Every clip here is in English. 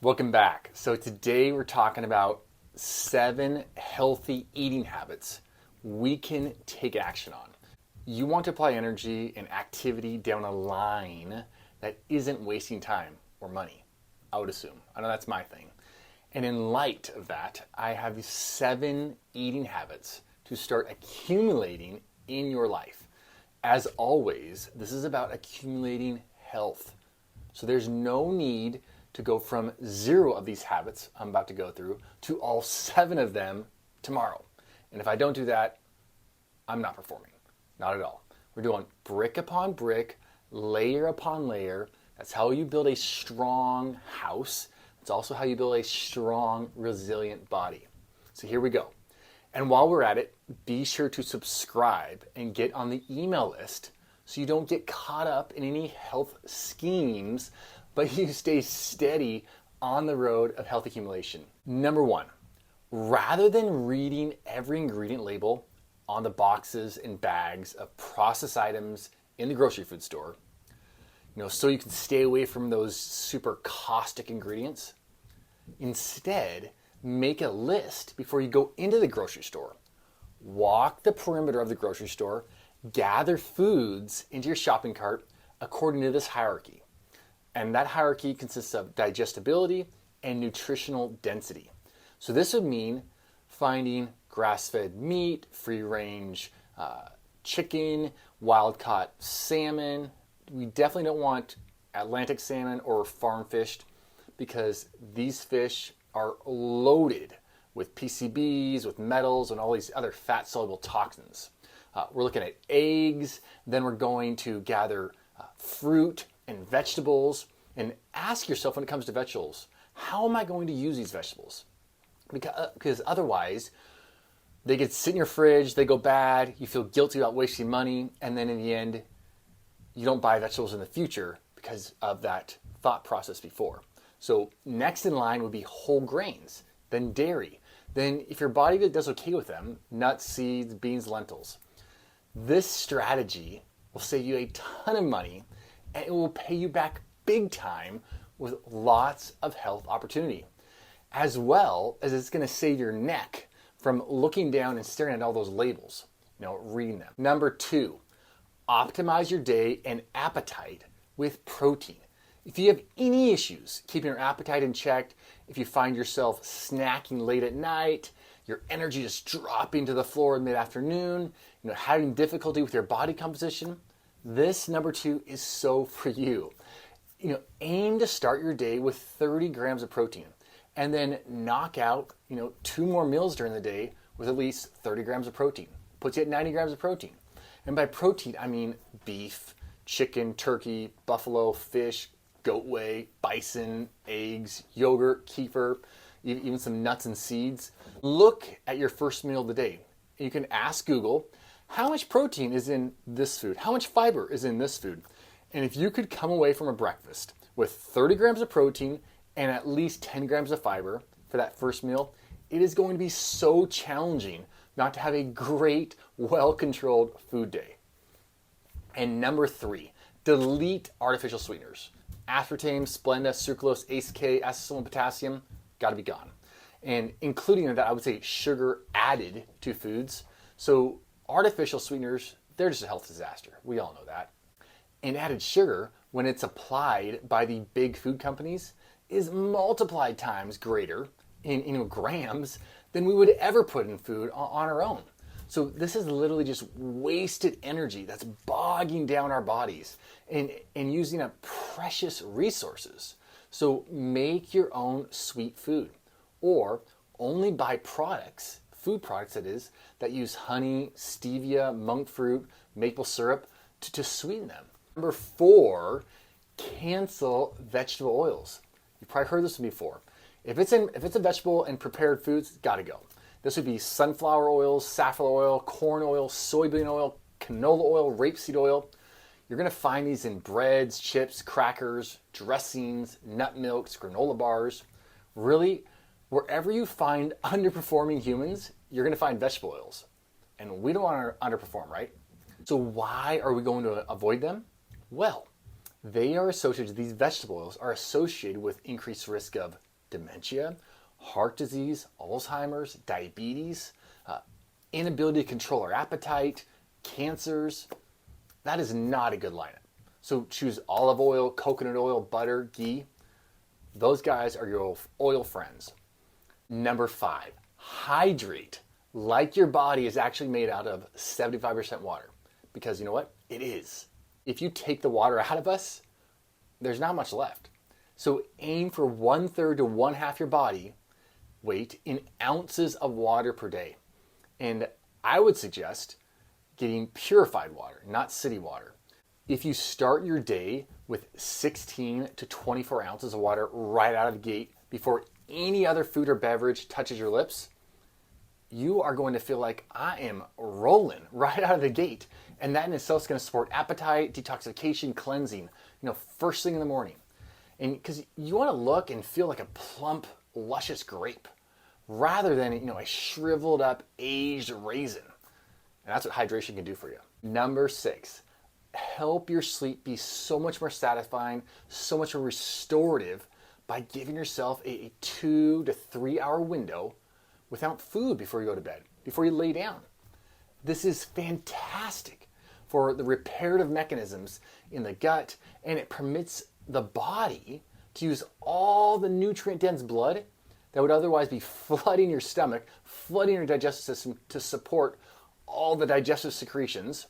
Welcome back. So today we're talking about 7 healthy eating habits we can take action on. You want to apply energy and activity down a line that isn't wasting time or money, I would assume. I know that's my thing. And in light of that, I have 7 eating habits to start accumulating in your life. As always, this is about accumulating health. So there's no need to go from 0 of these habits I'm about to go through to all 7 of them tomorrow. And if I don't do that, I'm not performing. Not at all. We're doing brick upon brick, layer upon layer. That's how you build a strong house. It's also how you build a strong, resilient body. So here we go. And while we're at it, be sure to subscribe and get on the email list so you don't get caught up in any health schemes, but you stay steady on the road of health accumulation. Number 1, rather than reading every ingredient label on the boxes and bags of processed items in the grocery food store, so you can stay away from those super caustic ingredients, instead, make a list before you go into the grocery store. Walk the perimeter of the grocery store, gather foods into your shopping cart according to this hierarchy. And that hierarchy consists of digestibility and nutritional density. So this would mean finding grass-fed meat, free-range chicken, wild-caught salmon. We definitely don't want Atlantic salmon or farm-fished because these fish are loaded with PCBs, with metals, and all these other fat-soluble toxins. We're looking at eggs, then we're going to gather fruit and vegetables, and ask yourself when it comes to vegetables, how am I going to use these vegetables? Because otherwise, they get sit in your fridge, they go bad, you feel guilty about wasting money, and then in the end, you don't buy vegetables in the future because of that thought process before. So next in line would be whole grains, then dairy. Then if your body does okay with them, nuts, seeds, beans, lentils. This strategy will save you a ton of money and it will pay you back big time with lots of health opportunity. As well as it's going to save your neck from looking down and staring at all those labels, reading them. Number 2, optimize your day and appetite with protein. If you have any issues keeping your appetite in check, if you find yourself snacking late at night, your energy just dropping to the floor in mid-afternoon, having difficulty with your body composition, this number 2 is so for you. Aim to start your day with 30 grams of protein and then knock out, 2 more meals during the day with at least 30 grams of protein. Puts you at 90 grams of protein. And by protein, I mean beef, chicken, turkey, buffalo, fish, goat whey, bison, eggs, yogurt, kefir, even some nuts and seeds. Look at your first meal of the day. You can ask Google, how much protein is in this food? How much fiber is in this food? And if you could come away from a breakfast with 30 grams of protein and at least 10 grams of fiber for that first meal, it is going to be so challenging not to have a great, well-controlled food day. And number 3, delete artificial sweeteners. Aspartame, Splenda, sucralose, ACE-K, acetylene, potassium, got to be gone. And including in that, I would say sugar added to foods. So artificial sweeteners, they're just a health disaster. We all know that. And added sugar, when it's applied by the big food companies, is multiplied times greater in grams than we would ever put in food on our own. So this is literally just wasted energy that's bogging down our bodies and using up precious resources. So make your own sweet food or only buy products, food products that is, that use honey, stevia, monk fruit, maple syrup to sweeten them. Number 4, cancel vegetable oils. You've probably heard this before. If it's a vegetable and prepared foods, it's gotta go. This would be sunflower oil, safflower oil, corn oil, soybean oil, canola oil, rapeseed oil. You're gonna find these in breads, chips, crackers, dressings, nut milks, granola bars. Really, wherever you find underperforming humans, you're gonna find vegetable oils. And we don't want to underperform, right? So why are we going to avoid them? Well, These vegetable oils are associated with increased risk of dementia, heart disease, Alzheimer's, diabetes, inability to control our appetite, cancers. That is not a good lineup. So choose olive oil, coconut oil, butter, ghee. Those guys are your oil friends. Number 5, hydrate. Like your body is actually made out of 75% water. Because you know what? It is. If you take the water out of us, there's not much left. So aim for 1/3 to 1/2 your body weight in ounces of water per day. And I would suggest getting purified water, not city water. If you start your day with 16 to 24 ounces of water right out of the gate before any other food or beverage touches your lips, you are going to feel like I am rolling right out of the gate. And that in itself is going to support appetite, detoxification, cleansing, first thing in the morning. And because you want to look and feel like a plump, luscious grape rather than, a shriveled up, aged raisin. And that's what hydration can do for you. Number 6, help your sleep be so much more satisfying, so much more restorative by giving yourself a 2 to 3 hour window without food before you go to bed, before you lay down. This is fantastic for the reparative mechanisms in the gut, and it permits the body to use all the nutrient-dense blood that would otherwise be flooding your stomach, flooding your digestive system to support all the digestive secretions.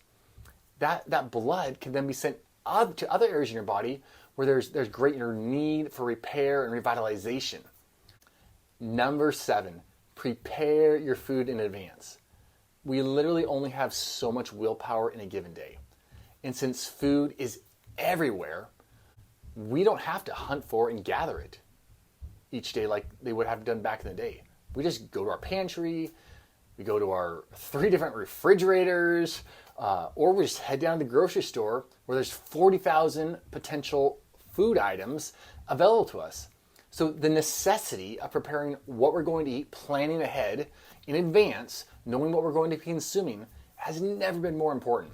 That blood can then be sent to other areas in your body where there's greater need for repair and revitalization. Number 7, prepare your food in advance. We literally only have so much willpower in a given day. And since food is everywhere, we don't have to hunt for and gather it each day like they would have done back in the day. We just go to our pantry, we go to our 3 different refrigerators, or we just head down to the grocery store where there's 40,000 potential food items available to us. So the necessity of preparing what we're going to eat, planning ahead in advance, knowing what we're going to be consuming, has never been more important.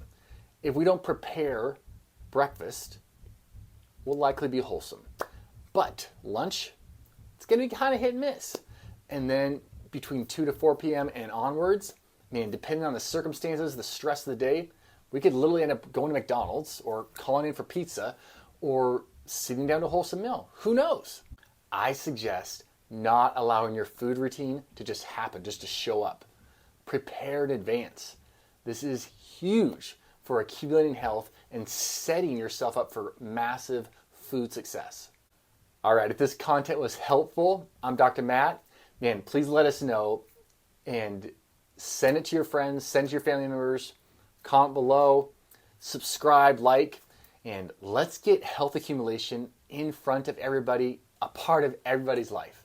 If we don't prepare breakfast, we'll likely be wholesome. But lunch, it's going to be kind of hit and miss. And then between 2 to 4 p.m. and onwards, depending on the circumstances, the stress of the day, we could literally end up going to McDonald's or calling in for pizza or sitting down to a wholesome meal. Who knows? I suggest not allowing your food routine to just happen, just to show up. Prepare in advance. This is huge for accumulating health and setting yourself up for massive food success. All right, if this content was helpful, I'm Dr. Matt. Please let us know and send it to your friends, send it to your family members, comment below, subscribe, like, and let's get health accumulation in front of everybody, a part of everybody's life.